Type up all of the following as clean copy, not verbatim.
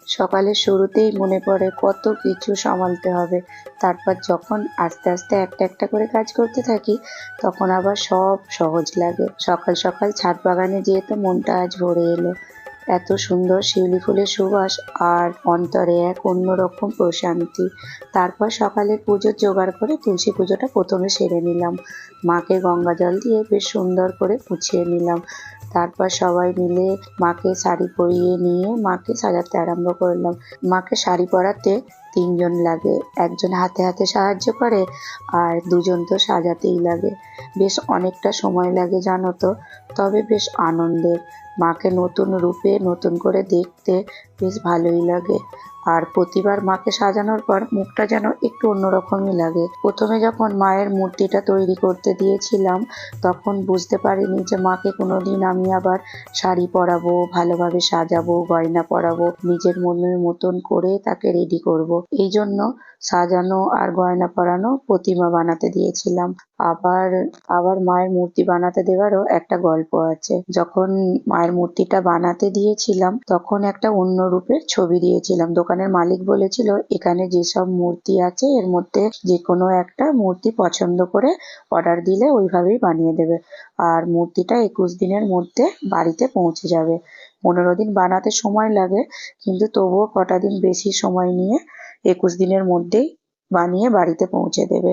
সকালের শুরুতেই মনে পড়ে কত কিছু সামলাতে হবে। তারপর যখন আস্তে আস্তে একটা একটা করে কাজ করতে থাকি, তখন আবার সব সহজ লাগে। সকাল সকাল ছাদ বাগানে যেয়ে তো মনটা আজ ভরে এলো। এত সুন্দর শিউলি ফুলের সুবাস, আর অন্তরে এক অন্যরকম প্রশান্তি। তারপর সকালে পুজোর জোগাড় করে তুলসী পুজোটা প্রথমে সেরে নিলাম। মাকে গঙ্গা জল দিয়ে বেশ সুন্দর করে মুছিয়ে নিলাম। তারপর সবাই মিলে মাকে শাড়ি পরিয়ে নিয়ে মাকে সাজাতে আরম্ভ করলাম। মাকে শাড়ি পরাতে তিনজন লাগে, একজন হাতে হাতে সাহায্য করে, আর দুজন তো সাজাতেই লাগে। বেশ অনেকটা সময় লাগে জানো তো, তবে বেশ আনন্দের। মাকে নতুন রূপে নতুন করে দেখতে বেশ ভালোই লাগে। আর প্রতিবার মাকে সাজানোর পর মুখটা যেন একটু অন্যরকমই লাগে। প্রথমে যখন মায়ের মূর্তিটা তৈরি করতে দিয়েছিলাম, তখন বুঝতে পারিনি যে মাকে কোনোদিন আমি আবার শাড়ি পরাবো, ভালোভাবে সাজাবো, গয়না পরাবো, নিজের মনের মতন করে তাকে রেডি করব। এই জন্য সাজানো আর গয়না পরানো প্রতিমা বানাতে দিয়েছিলাম। আবার আবার মায়ের মূর্তি বানাতে দেওয়ারও একটা গল্প আছে। যখন মায়ের মূর্তিটা বানাতে দিয়েছিলাম, তখন একটা অন্য রূপের ছবি দিয়েছিলাম। দোকানের মালিক বলেছিল, এখানে যেসব মূর্তি আছে এর মধ্যে যে কোনো একটা মূর্তি পছন্দ করে অর্ডার দিলে ওইভাবেই বানিয়ে দেবে। আর মূর্তিটা 21 দিনের মধ্যে বাড়িতে পৌঁছে যাবে। 15 দিন বানাতে সময় লাগে, কিন্তু তবুও কটা দিন বেশি সময় নিয়ে 21 দিনের মধ্যেই বানিয়ে বাড়িতে পৌঁছে দেবে।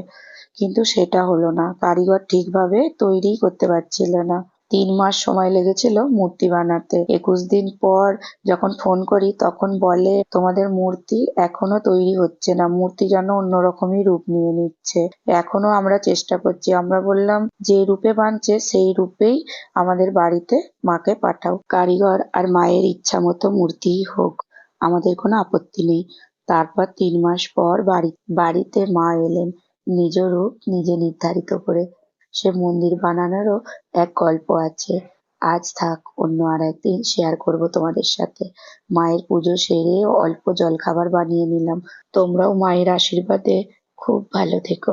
কিন্তু সেটা হলো না, কারিগর ঠিকভাবে তৈরিই করতে পারছিল না। 3 মাস সময় লেগেছিল মূর্তি বানাতে। 21 দিন পর যখন ফোন করি, তখন বলে তোমাদের মূর্তি এখনো তৈরি হচ্ছে না, মূর্তি যেন অন্যরকমই রূপ নিয়ে নিচ্ছে। এখনো আমরা চেষ্টা করছি। আমরা বললাম, যে রূপে বানছে সেই রূপেই আমাদের বাড়িতে মাকে পাঠাও। কারিগর আর মায়ের ইচ্ছা মতো মূর্তিই হোক, আমাদের কোনো আপত্তি নেই। তারপর 3 মাস পর বাড়িতে মা এলেন, নিজ রূপ নিজে নির্ধারিত করে। সে মন্দির বানানোরও এক গল্প আছে। আজ থাক, অন্য আর একদিন শেয়ার করবো তোমাদের সাথে। মায়ের পুজো সেরে অল্প জলখাবার বানিয়ে নিলাম। তোমরাও মায়ের আশীর্বাদে খুব ভালো থেকো।